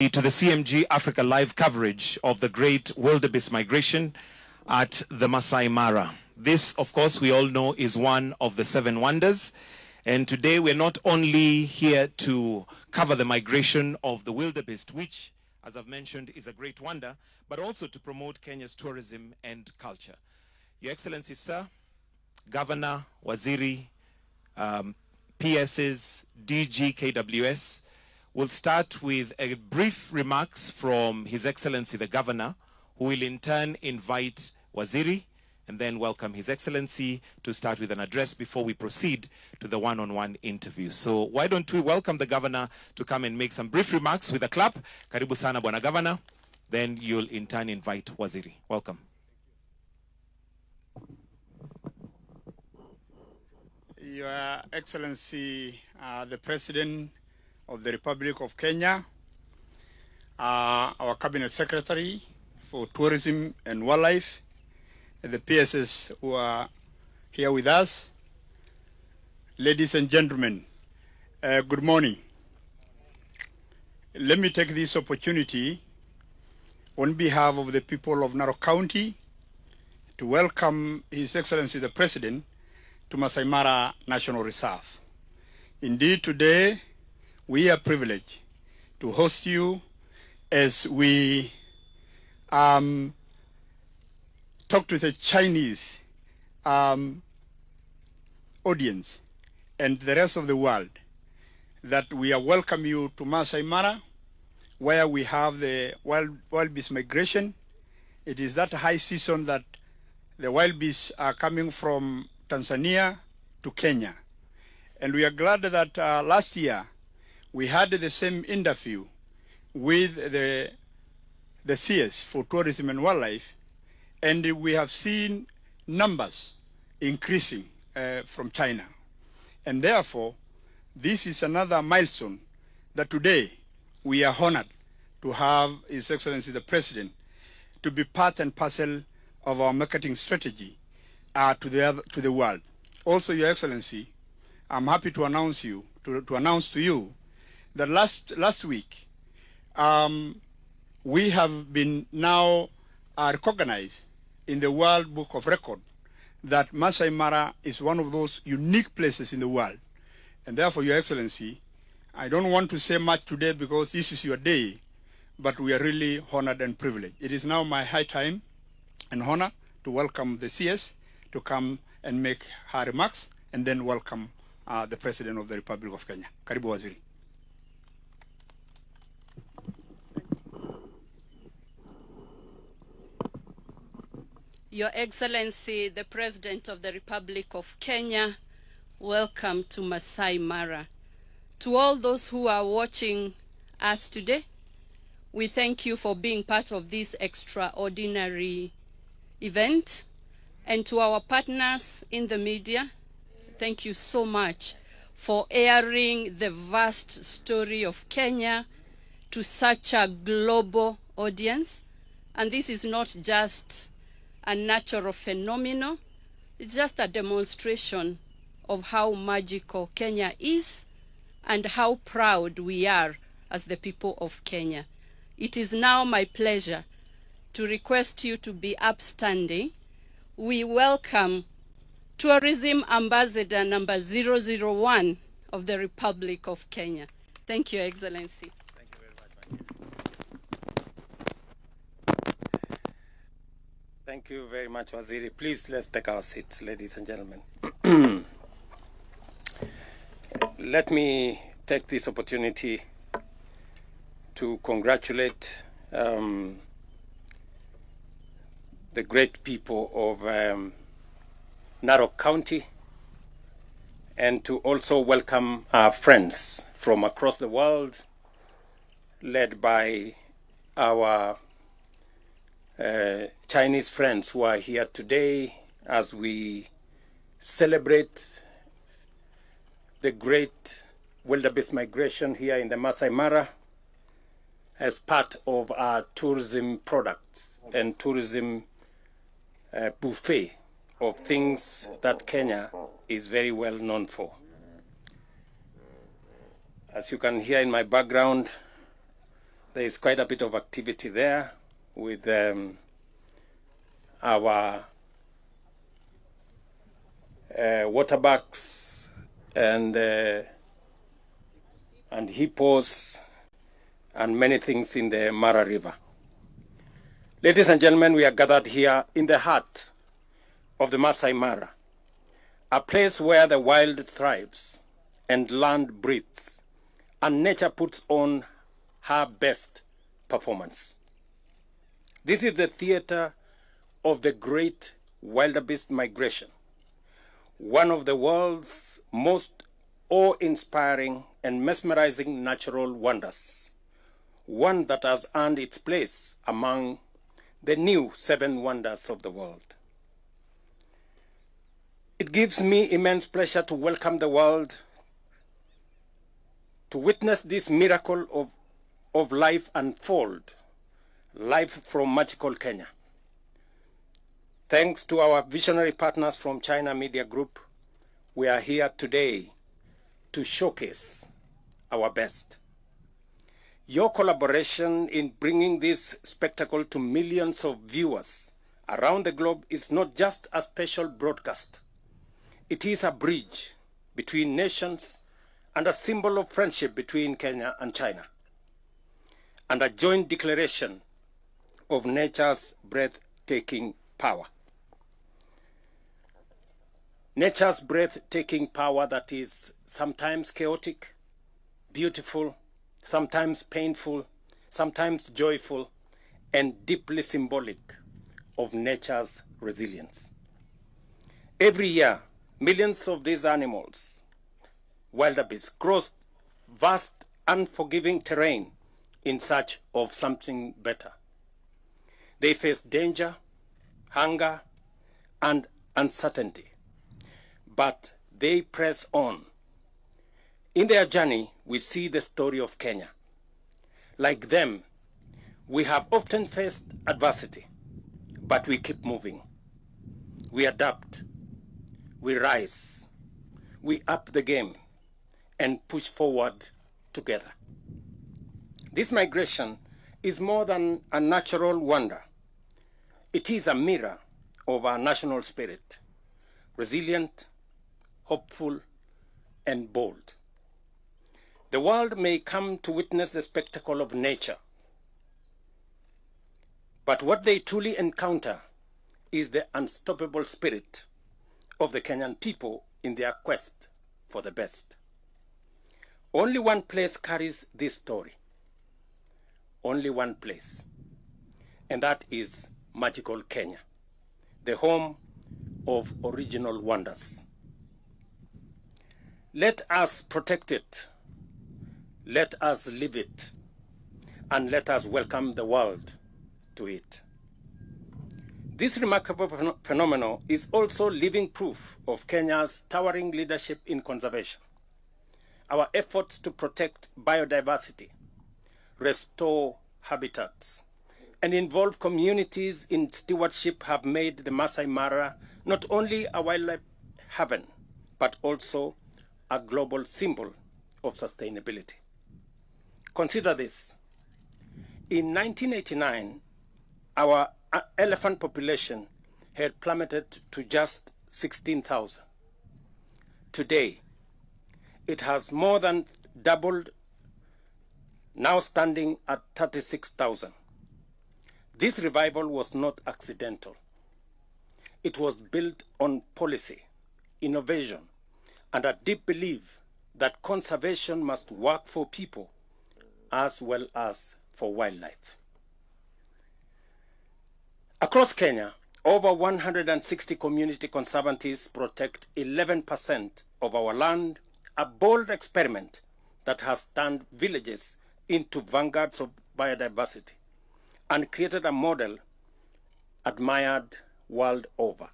To the CMG Africa live coverage of the great wildebeest migration at the Maasai Mara. This, of course, we all know is one of the 7 wonders. And today we're not only here to cover the migration of the wildebeest, which, as I've mentioned, is a great wonder, but also to promote Kenya's tourism and culture. Your Excellency, Sir, Governor, Waziri, PSs, DG, KWS, we'll start with a brief remarks from His Excellency the Governor, who will in turn invite Waziri and then welcome His Excellency to start with an address before we proceed to the one-on-one interview. So why don't we welcome the Governor to come and make some brief remarks with a clap. Karibu sana Bwana Governor. Then you'll in turn invite Waziri. Welcome. Your Excellency, the President of the Republic of Kenya, our Cabinet Secretary for Tourism and Wildlife, and the PSs who are here with us, ladies and gentlemen, good morning. Let me take this opportunity on behalf of the people of Narok County to welcome His Excellency the President to Maasai Mara National Reserve. Indeed, today we are privileged to host you as we talk to the Chinese audience and the rest of the world that we are welcome you to Maasai Mara, where we have the wildebeest migration. It is that high season that the wildebeest are coming from Tanzania to Kenya. And we are glad that last year we had the same interview with the CS for Tourism and Wildlife, and we have seen numbers increasing from China. And therefore, this is another milestone that today we are honored to have His Excellency the President to be part and parcel of our marketing strategy to the world. Also, Your Excellency, I'm happy to announce to you that last week we have been now recognized in the World Book of Record that Maasai Mara is one of those unique places in the world. And therefore, Your Excellency, I don't want to say much today because this is your day, but we are really honored and privileged. It is now my high time and honor to welcome the CS to come and make her remarks, and then welcome the President of the Republic of Kenya. Karibu Waziri. Your Excellency, the President of the Republic of Kenya, welcome to Maasai Mara. To all those who are watching us today, we thank you for being part of this extraordinary event. And to our partners in the media, thank you so much for airing the vast story of Kenya to such a global audience. And this is not just a natural phenomenon, it's just a demonstration of how magical Kenya is and how proud we are as the people of Kenya. It is now my pleasure to request you to be upstanding. We welcome Tourism Ambassador number 001 of the Republic of Kenya. Thank you, Excellency. Thank you very much. Thank you very much, Waziri. Please, let's take our seats, ladies and gentlemen. Let me take this opportunity to congratulate the great people of Narok County, and to also welcome our friends from across the world, led by our Chinese friends who are here today as we celebrate the great wildebeest migration here in the Maasai Mara as part of our tourism product and tourism buffet of things that Kenya is very well known for. As you can hear in my background, There is quite a bit of activity there with our waterbucks and hippos and many things in the Mara River. Ladies and gentlemen, we are gathered here in the heart of the Maasai Mara, a place where the wild thrives and land breathes, and nature puts on her best performance. This is the theater of the great wildebeest migration, one of the world's most awe-inspiring and mesmerizing natural wonders, one that has earned its place among the new 7 wonders of the world. It gives me immense pleasure to welcome the world to witness this miracle of life unfold, life from magical Kenya. Thanks to our visionary partners from China Media Group, we are here today to showcase our best. Your collaboration in bringing this spectacle to millions of viewers around the globe is not just a special broadcast. It is a bridge between nations and a symbol of friendship between Kenya and China, and a joint declaration of nature's breathtaking power. Nature's breathtaking power that is sometimes chaotic, beautiful, sometimes painful, sometimes joyful, and deeply symbolic of nature's resilience. Every year, millions of these animals, wildebeest, cross vast, unforgiving terrain in search of something better. They face danger, hunger, and uncertainty, but they press on. In their journey, we see the story of Kenya. Like them, we have often faced adversity, but we keep moving. We adapt, we rise, we up the game, and push forward together. This migration is more than a natural wonder. It is a mirror of our national spirit, resilient, hopeful, and bold. The world may come to witness the spectacle of nature, but what they truly encounter is the unstoppable spirit of the Kenyan people in their quest for the best. Only one place carries this story. Only one place. And that is magical Kenya, the home of original wonders. Let us protect it. Let us live it. And let us welcome the world to it. This remarkable phenomenon is also living proof of Kenya's towering leadership in conservation. Our efforts to protect biodiversity, restore habitats, and involve communities in stewardship have made the Maasai Mara not only a wildlife haven, but also a global symbol of sustainability. Consider this. In 1989, our elephant population had plummeted to just 16,000. Today, it has more than doubled, now standing at 36,000. This revival was not accidental. It was built on policy, innovation, and a deep belief that conservation must work for people as well as for wildlife. Across Kenya, over 160 community conservancies protect 11% of our land, a bold experiment that has turned villages into vanguards of biodiversity and created a model admired world over.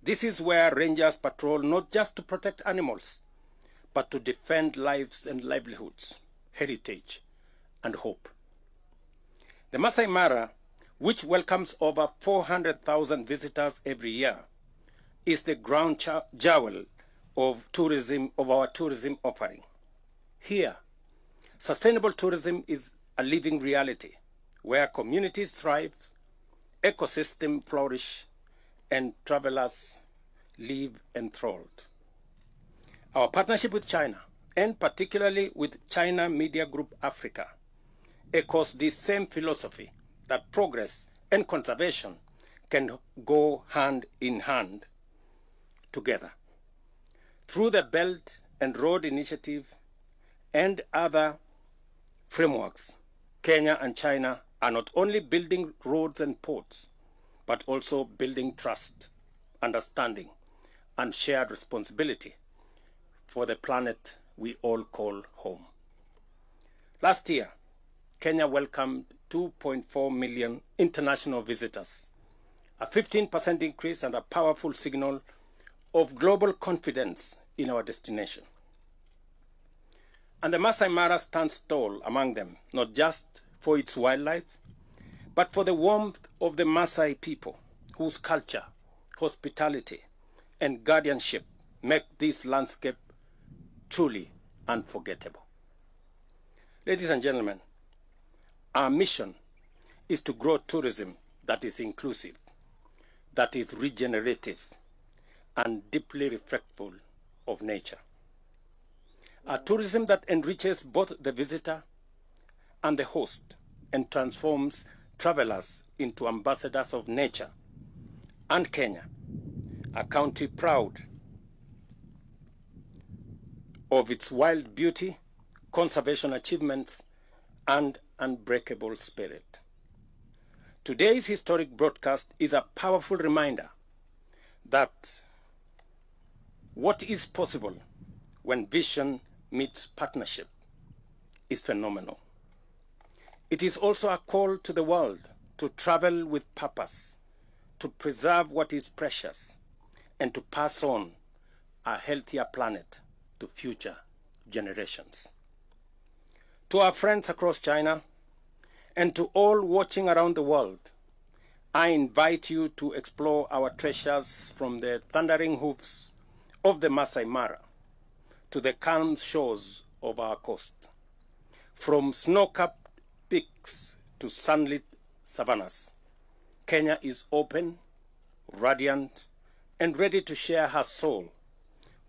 This is where rangers patrol not just to protect animals, but to defend lives and livelihoods, heritage, and hope. The Maasai Mara, which welcomes over 400,000 visitors every year, is the ground jewel of our tourism offering. Here, Sustainable tourism is a living reality where communities thrive, ecosystems flourish, and travelers live enthralled. Our partnership with China, and particularly with China Media Group Africa, echoes this same philosophy that progress and conservation can go hand in hand together. Through the Belt and Road Initiative and other frameworks, Kenya and China are not only building roads and ports, but also building trust, understanding, and shared responsibility for the planet we all call home. Last year, Kenya welcomed 2.4 million international visitors, a 15% increase and a powerful signal of global confidence in our destination. And the Maasai Mara stands tall among them, not just for its wildlife, but for the warmth of the Maasai people, whose culture, hospitality, and guardianship make this landscape truly unforgettable. Ladies and gentlemen, our mission is to grow tourism that is inclusive, that is regenerative, and deeply respectful of nature. A tourism that enriches both the visitor and the host and transforms travelers into ambassadors of nature and Kenya, a country proud of its wild beauty, conservation achievements, and unbreakable spirit. Today's historic broadcast is a powerful reminder that what is possible when vision meets partnership is phenomenal. It is also a call to the world to travel with purpose, to preserve what is precious, and to pass on a healthier planet to future generations. To our friends across China, and to all watching around the world, I invite you to explore our treasures from the thundering hoofs of the Maasai Mara to the calm shores of our coast, from snow-capped peaks to sunlit savannas. Kenya is open, radiant, and ready to share her soul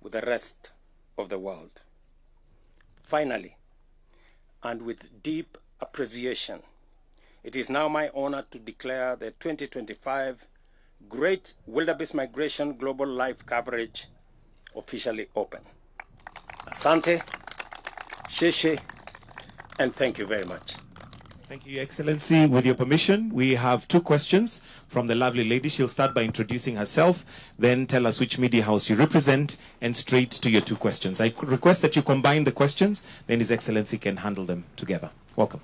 with the rest of the world. Finally, and with deep appreciation, it is now my honor to declare the 2025 Great Wildbeest Migration Global Live Coverage officially open. Asante, sheshe, and thank you very much. Thank you, Your Excellency. With your permission, we have two questions from the lovely lady. She'll start by introducing herself, then tell us which media house you represent, and straight to your two questions. I request that you combine the questions, then His Excellency can handle them together. Welcome.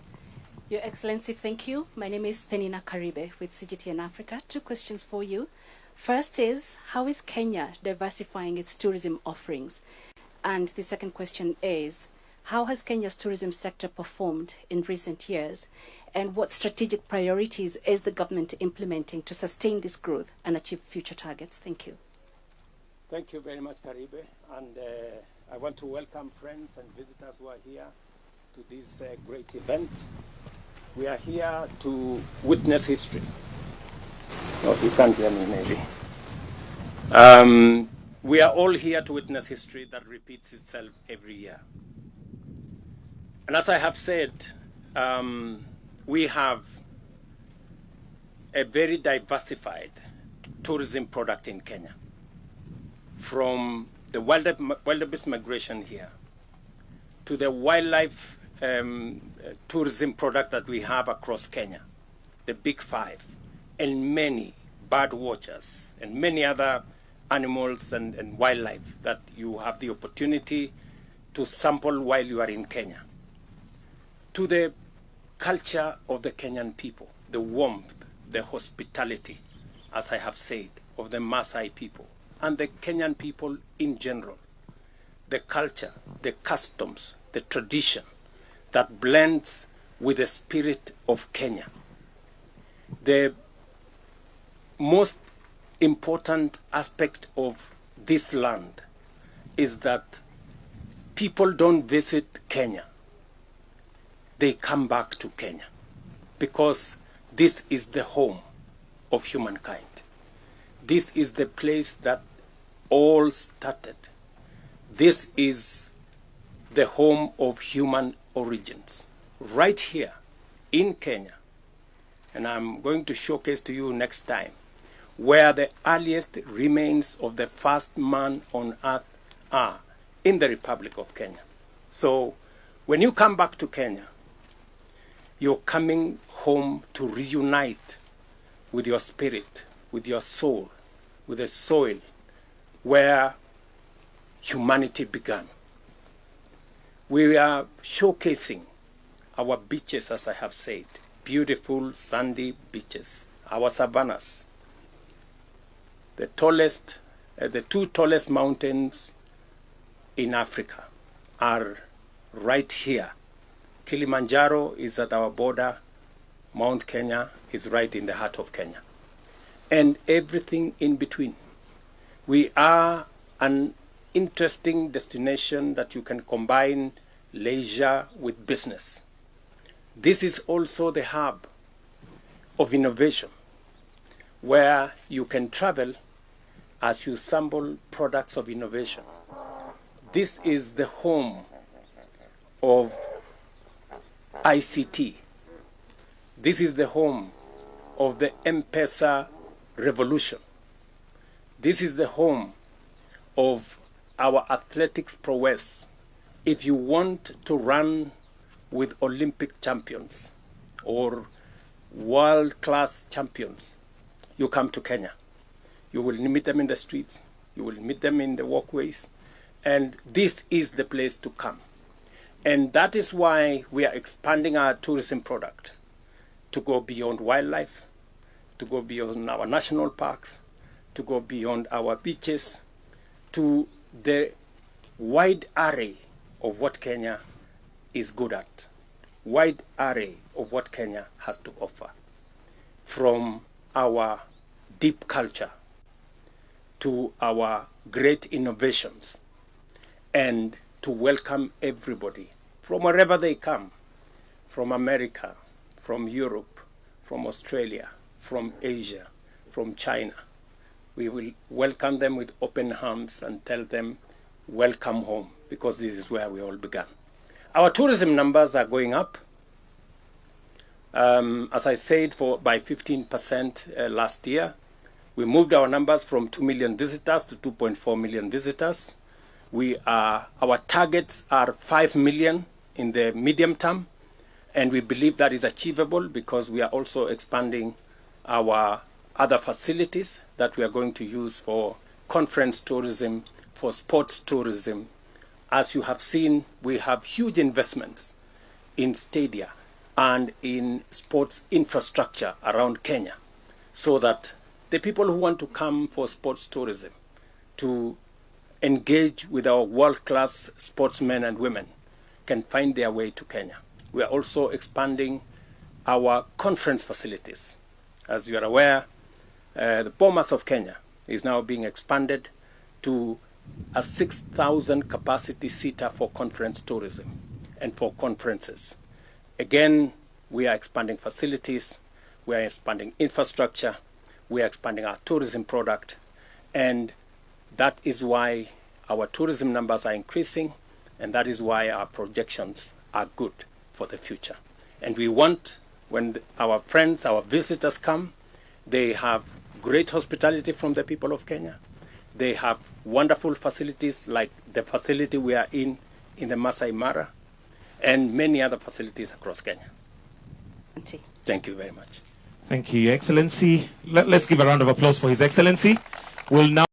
Your Excellency, thank you. My name is Penina Karibe with CGTN Africa. Two questions for you. First is, how is Kenya diversifying its tourism offerings? And the second question is, how has Kenya's tourism sector performed in recent years? And what strategic priorities is the government implementing to sustain this growth and achieve future targets? Thank you. Thank you very much, Karibe. And I want to welcome friends and visitors who are here to this great event. We are here to witness history. Oh, you can't hear me, maybe. We are all here to witness history that repeats itself every year. And as I have said, we have a very diversified tourism product in Kenya. From the wildebeest migration here to the wildlife tourism product that we have across Kenya, the Big Five, and many bird watchers and many other animals and wildlife that you have the opportunity to sample while you are in Kenya, to the culture of the Kenyan people, the warmth, the hospitality, as I have said, of the Maasai people and the Kenyan people in general, the culture, the customs, the tradition that blends with the spirit of Kenya. The most important aspect of this land is that people don't visit Kenya they come back to Kenya, because this is the home of humankind. This is the place that all started. This is the home of human origins, right here in Kenya. And I'm going to showcase to you next time where the earliest remains of the first man on earth are, in the Republic of Kenya. So when you come back to Kenya, you're coming home to reunite with your spirit, with your soul, with the soil where humanity began. We are showcasing our beaches, as I have said, beautiful sandy beaches, our savannas. The two tallest mountains in Africa are right here. Kilimanjaro is at our border. Mount Kenya is right in the heart of Kenya. And everything in between. We are an interesting destination that you can combine leisure with business. This is also the hub of innovation, where you can travel as you sample products of innovation. This is the home of ICT. This is the home of the M-Pesa revolution. This is the home of our athletics prowess. If you want to run with Olympic champions or world-class champions, you come to Kenya. You will meet them in the streets, you will meet them in the walkways, and this is the place to come. And that is why we are expanding our tourism product to go beyond wildlife, to go beyond our national parks, to go beyond our beaches, to the wide array of what Kenya is good at, wide array of what Kenya has to offer, from our deep culture to our great innovations, and to welcome everybody from wherever they come, from America, from Europe, from Australia, from Asia, from China. We will welcome them with open arms and tell them, welcome home, because this is where we all began. Our tourism numbers are going up. As I said, by 15% last year. We moved our numbers from 2 million visitors to 2.4 million visitors. Our targets are 5 million in the medium term, and we believe that is achievable because we are also expanding our other facilities that we are going to use for conference tourism, for sports tourism. As you have seen, we have huge investments in stadia and in sports infrastructure around Kenya, so that the people who want to come for sports tourism, to engage with our world-class sportsmen and women, can find their way to Kenya. We are also expanding our conference facilities. As you are aware, the Bomas of Kenya is now being expanded to a 6,000 capacity seater for conference tourism and for conferences. Again, we are expanding facilities, we are expanding infrastructure, we are expanding our tourism product, and that is why our tourism numbers are increasing, and that is why our projections are good for the future. And we want, when our friends, our visitors come, they have great hospitality from the people of Kenya. They have wonderful facilities like the facility we are in the Maasai Mara, and many other facilities across Kenya. Thank you very much. Thank you, Your Excellency. Let's give a round of applause for His Excellency. We'll now